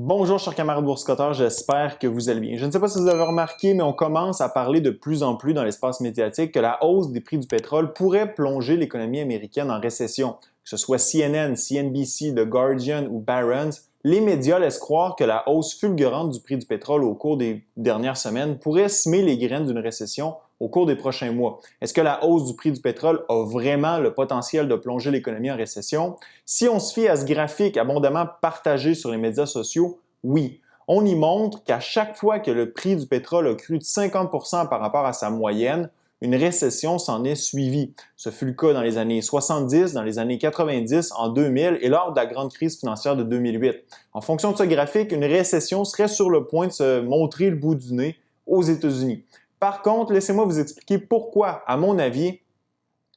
Bonjour chers camarades boursicotteurs, j'espère que vous allez bien. Je ne sais pas si vous avez remarqué, mais on commence à parler de plus en plus dans l'espace médiatique que la hausse des prix du pétrole pourrait plonger l'économie américaine en récession. Que ce soit CNN, CNBC, The Guardian ou Barron's, les médias laissent croire que la hausse fulgurante du prix du pétrole au cours des dernières semaines pourrait semer les graines d'une récession au cours des prochains mois. Est-ce que la hausse du prix du pétrole a vraiment le potentiel de plonger l'économie en récession? Si on se fie à ce graphique abondamment partagé sur les médias sociaux, oui. On y montre qu'à chaque fois que le prix du pétrole a cru de 50% par rapport à sa moyenne, une récession s'en est suivie. Ce fut le cas dans les années 70, dans les années 90, en 2000 et lors de la grande crise financière de 2008. En fonction de ce graphique, une récession serait sur le point de se montrer le bout du nez aux États-Unis. Par contre, laissez-moi vous expliquer pourquoi, à mon avis,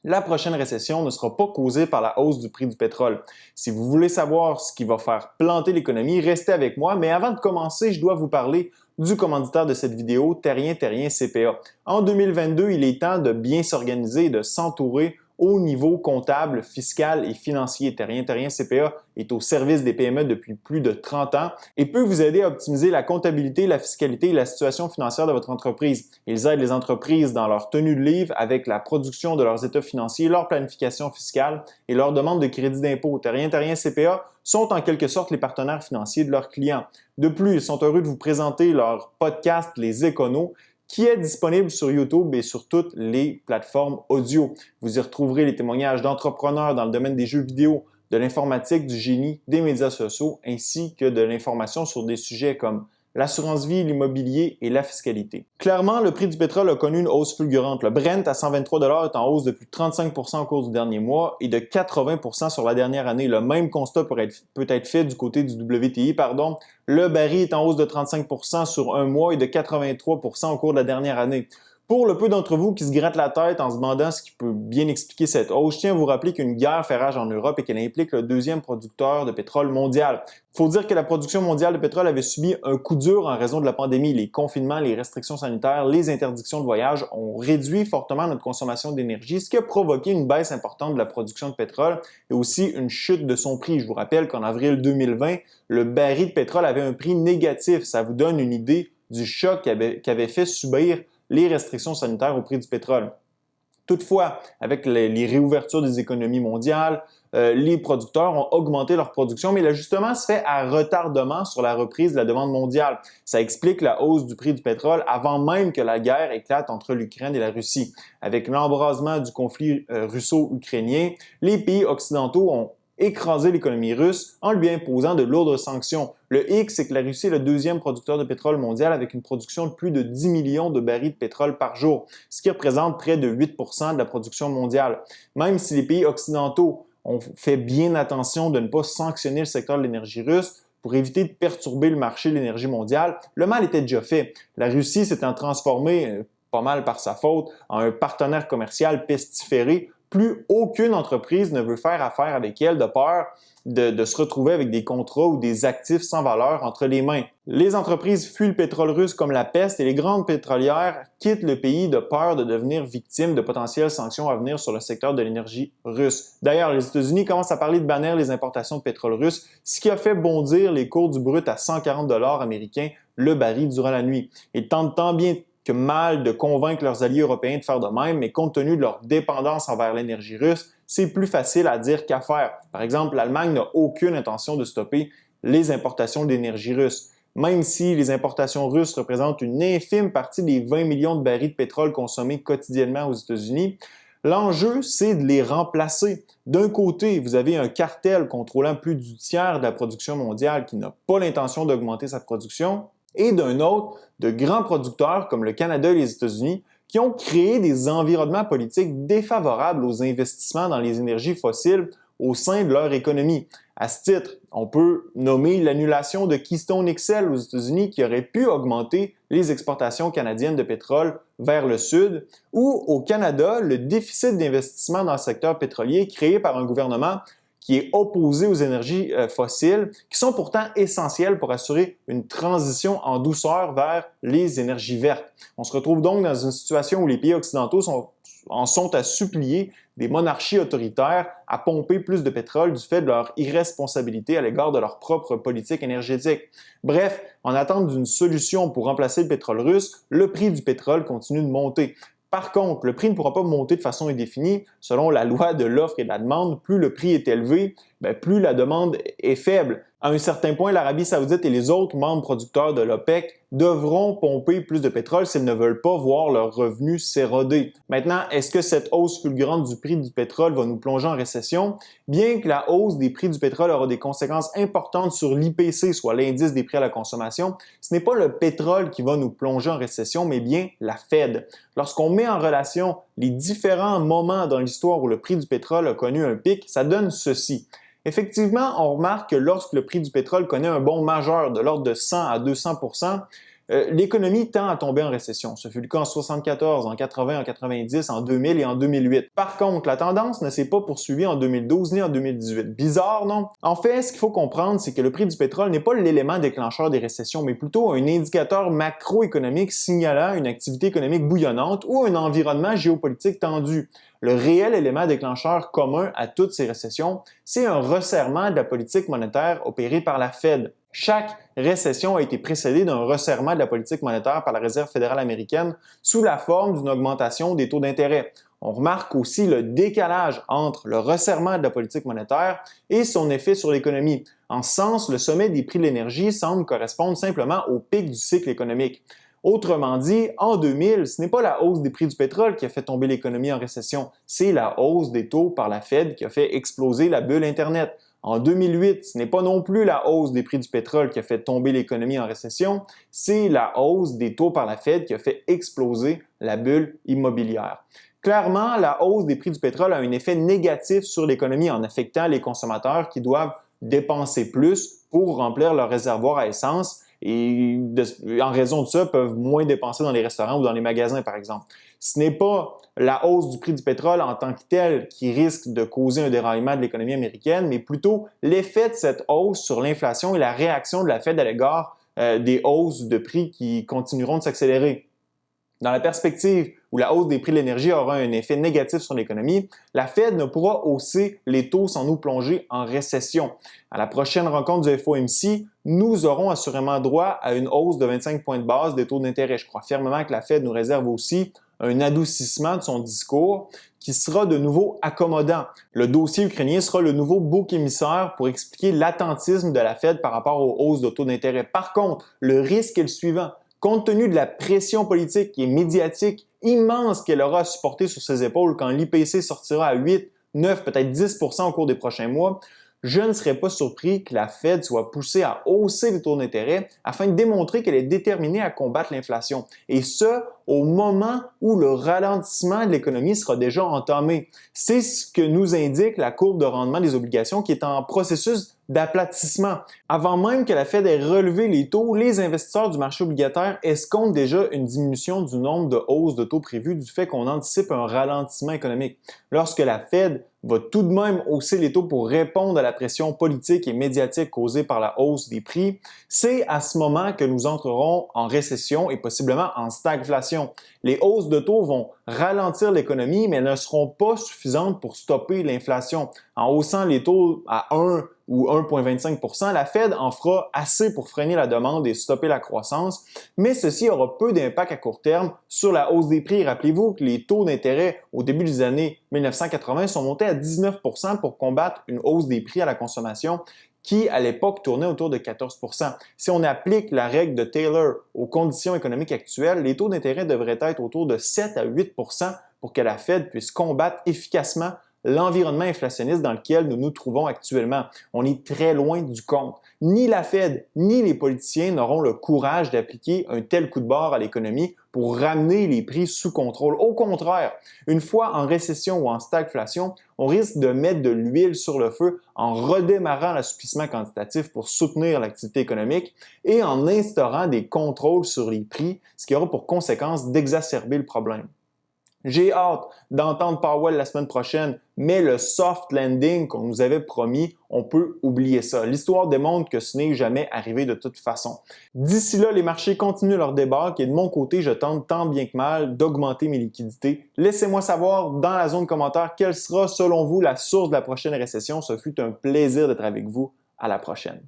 la prochaine récession ne sera pas causée par la hausse du prix du pétrole. Si vous voulez savoir ce qui va faire planter l'économie, restez avec moi. Mais avant de commencer, je dois vous parler du commanditaire de cette vidéo, Terrien CPA. En 2022, il est temps de bien s'organiser et de s'entourer au niveau comptable, fiscal et financier. Terrien CPA est au service des PME depuis plus de 30 ans et peut vous aider à optimiser la comptabilité, la fiscalité et la situation financière de votre entreprise. Ils aident les entreprises dans leur tenue de livre avec la production de leurs états financiers, leur planification fiscale et leur demande de crédit d'impôt. Terrien CPA sont en quelque sorte les partenaires financiers de leurs clients. De plus, ils sont heureux de vous présenter leur podcast Les Éconos, qui est disponible sur YouTube et sur toutes les plateformes audio. Vous y retrouverez les témoignages d'entrepreneurs dans le domaine des jeux vidéo, de l'informatique, du génie, des médias sociaux, ainsi que de l'information sur des sujets comme l'assurance vie, l'immobilier et la fiscalité. Clairement, le prix du pétrole a connu une hausse fulgurante. Le Brent à 123 $ est en hausse de plus de 35% au cours du dernier mois et de 80% sur la dernière année. Le même constat peut être fait du côté du WTI. Le baril est en hausse de 35% sur un mois et de 83% au cours de la dernière année. Pour le peu d'entre vous qui se grattent la tête en se demandant ce qui peut bien expliquer cette hausse, je tiens à vous rappeler qu'une guerre fait rage en Europe et qu'elle implique le deuxième producteur de pétrole mondial. Il faut dire que la production mondiale de pétrole avait subi un coup dur en raison de la pandémie. Les confinements, les restrictions sanitaires, les interdictions de voyage ont réduit fortement notre consommation d'énergie, ce qui a provoqué une baisse importante de la production de pétrole et aussi une chute de son prix. Je vous rappelle qu'en avril 2020, le baril de pétrole avait un prix négatif. Ça vous donne une idée du choc qu'avait fait subir les restrictions sanitaires au prix du pétrole. Toutefois, avec les réouvertures des économies mondiales, les producteurs ont augmenté leur production, mais l'ajustement se fait à retardement sur la reprise de la demande mondiale. Ça explique la hausse du prix du pétrole avant même que la guerre éclate entre l'Ukraine et la Russie. Avec l'embrasement du conflit russo-ukrainien, les pays occidentaux ont écraser l'économie russe en lui imposant de lourdes sanctions. Le hic, c'est que la Russie est le deuxième producteur de pétrole mondial avec une production de plus de 10 millions de barils de pétrole par jour, ce qui représente près de 8% de la production mondiale. Même si les pays occidentaux ont fait bien attention de ne pas sanctionner le secteur de l'énergie russe, pour éviter de perturber le marché de l'énergie mondiale, le mal était déjà fait. La Russie s'étant transformée, pas mal par sa faute, en un partenaire commercial pestiféré. Plus aucune entreprise ne veut faire affaire avec elle de peur de se retrouver avec des contrats ou des actifs sans valeur entre les mains. Les entreprises fuient le pétrole russe comme la peste et les grandes pétrolières quittent le pays de peur de devenir victimes de potentielles sanctions à venir sur le secteur de l'énergie russe. D'ailleurs, les États-Unis commencent à parler de bannir les importations de pétrole russe, ce qui a fait bondir les cours du brut à 140 $ américains le baril durant la nuit. Ils tentent tant bien que mal de convaincre leurs alliés européens de faire de même, mais compte tenu de leur dépendance envers l'énergie russe, c'est plus facile à dire qu'à faire. Par exemple, l'Allemagne n'a aucune intention de stopper les importations d'énergie russe. Même si les importations russes représentent une infime partie des 20 millions de barils de pétrole consommés quotidiennement aux États-Unis, l'enjeu, c'est de les remplacer. D'un côté, vous avez un cartel contrôlant plus du tiers de la production mondiale qui n'a pas l'intention d'augmenter sa production, et d'un autre, de grands producteurs comme le Canada et les États-Unis qui ont créé des environnements politiques défavorables aux investissements dans les énergies fossiles au sein de leur économie. À ce titre, on peut nommer l'annulation de Keystone XL aux États-Unis qui aurait pu augmenter les exportations canadiennes de pétrole vers le sud, ou au Canada, le déficit d'investissement dans le secteur pétrolier créé par un gouvernement qui est opposé aux énergies fossiles, qui sont pourtant essentielles pour assurer une transition en douceur vers les énergies vertes. On se retrouve donc dans une situation où les pays occidentaux sont en sont à supplier des monarchies autoritaires à pomper plus de pétrole du fait de leur irresponsabilité à l'égard de leur propre politique énergétique. Bref, en attente d'une solution pour remplacer le pétrole russe, le prix du pétrole continue de monter. Par contre, le prix ne pourra pas monter de façon indéfinie. Selon la loi de l'offre et de la demande, plus le prix est élevé, plus la demande est faible. À un certain point, l'Arabie saoudite et les autres membres producteurs de l'OPEC devront pomper plus de pétrole s'ils ne veulent pas voir leurs revenus s'éroder. Maintenant, est-ce que cette hausse fulgurante du prix du pétrole va nous plonger en récession? Bien que la hausse des prix du pétrole aura des conséquences importantes sur l'IPC, soit l'indice des prix à la consommation, ce n'est pas le pétrole qui va nous plonger en récession, mais bien la Fed. Lorsqu'on met en relation les différents moments dans l'histoire où le prix du pétrole a connu un pic, ça donne ceci. Effectivement, on remarque que lorsque le prix du pétrole connaît un bond majeur de l'ordre de 100 à 200 l'économie tend à tomber en récession. Ce fut le cas en 1974, en 80, en 90, en 2000 et en 2008. Par contre, la tendance ne s'est pas poursuivie en 2012 ni en 2018. Bizarre, non? En fait, ce qu'il faut comprendre, c'est que le prix du pétrole n'est pas l'élément déclencheur des récessions, mais plutôt un indicateur macroéconomique signalant une activité économique bouillonnante ou un environnement géopolitique tendu. Le réel élément déclencheur commun à toutes ces récessions, c'est un resserrement de la politique monétaire opéré par la Fed. Chaque récession a été précédée d'un resserrement de la politique monétaire par la Réserve fédérale américaine sous la forme d'une augmentation des taux d'intérêt. On remarque aussi le décalage entre le resserrement de la politique monétaire et son effet sur l'économie. En ce sens, le sommet des prix de l'énergie semble correspondre simplement au pic du cycle économique. Autrement dit, en 2000, ce n'est pas la hausse des prix du pétrole qui a fait tomber l'économie en récession, c'est la hausse des taux par la Fed qui a fait exploser la bulle Internet. En 2008, ce n'est pas non plus la hausse des prix du pétrole qui a fait tomber l'économie en récession, c'est la hausse des taux par la Fed qui a fait exploser la bulle immobilière. Clairement, la hausse des prix du pétrole a un effet négatif sur l'économie en affectant les consommateurs qui doivent dépenser plus pour remplir leur réservoir à essence et en raison de ça, peuvent moins dépenser dans les restaurants ou dans les magasins, par exemple. Ce n'est pas la hausse du prix du pétrole en tant que telle qui risque de causer un déraillement de l'économie américaine, mais plutôt l'effet de cette hausse sur l'inflation et la réaction de la Fed à l'égard des hausses de prix qui continueront de s'accélérer. Dans la perspective où la hausse des prix de l'énergie aura un effet négatif sur l'économie, la Fed ne pourra hausser les taux sans nous plonger en récession. À la prochaine rencontre du FOMC, nous aurons assurément droit à une hausse de 25 points de base des taux d'intérêt. Je crois fermement que la Fed nous réserve aussi un adoucissement de son discours qui sera de nouveau accommodant. Le dossier ukrainien sera le nouveau bouc émissaire pour expliquer l'attentisme de la Fed par rapport aux hausses de taux d'intérêt. Par contre, le risque est le suivant. Compte tenu de la pression politique et médiatique immense qu'elle aura à supporter sur ses épaules quand l'IPC sortira à 8, 9, peut-être 10 % au cours des prochains mois, je ne serais pas surpris que la Fed soit poussée à hausser les taux d'intérêt afin de démontrer qu'elle est déterminée à combattre l'inflation. Et ce, au moment où le ralentissement de l'économie sera déjà entamé. C'est ce que nous indique la courbe de rendement des obligations qui est en processus d'aplatissement. Avant même que la Fed ait relevé les taux, les investisseurs du marché obligataire escomptent déjà une diminution du nombre de hausses de taux prévues du fait qu'on anticipe un ralentissement économique. Lorsque la Fed va tout de même hausser les taux pour répondre à la pression politique et médiatique causée par la hausse des prix, c'est à ce moment que nous entrerons en récession et possiblement en stagflation. Les hausses de taux vont ralentir l'économie, mais elles ne seront pas suffisantes pour stopper l'inflation. En haussant les taux à 1 ou 1,25 %, la Fed en fera assez pour freiner la demande et stopper la croissance, mais ceci aura peu d'impact à court terme sur la hausse des prix. Rappelez-vous que les taux d'intérêt au début des années 1980 sont montés à 19 % pour combattre une hausse des prix à la consommation qui, à l'époque, tournait autour de 14 %. Si on applique la règle de Taylor aux conditions économiques actuelles, les taux d'intérêt devraient être autour de 7 à 8 % pour que la Fed puisse combattre efficacement l'environnement inflationniste dans lequel nous nous trouvons actuellement. On est très loin du compte. Ni la Fed, ni les politiciens n'auront le courage d'appliquer un tel coup de barre à l'économie pour ramener les prix sous contrôle. Au contraire, une fois en récession ou en stagflation, on risque de mettre de l'huile sur le feu en redémarrant l'assouplissement quantitatif pour soutenir l'activité économique et en instaurant des contrôles sur les prix, ce qui aura pour conséquence d'exacerber le problème. J'ai hâte d'entendre Powell la semaine prochaine, mais le soft landing qu'on nous avait promis, on peut oublier ça. L'histoire démontre que ce n'est jamais arrivé de toute façon. D'ici là, les marchés continuent leur débarque et de mon côté, je tente tant bien que mal d'augmenter mes liquidités. Laissez-moi savoir dans la zone commentaire quelle sera selon vous la source de la prochaine récession. Ce fut un plaisir d'être avec vous. À la prochaine.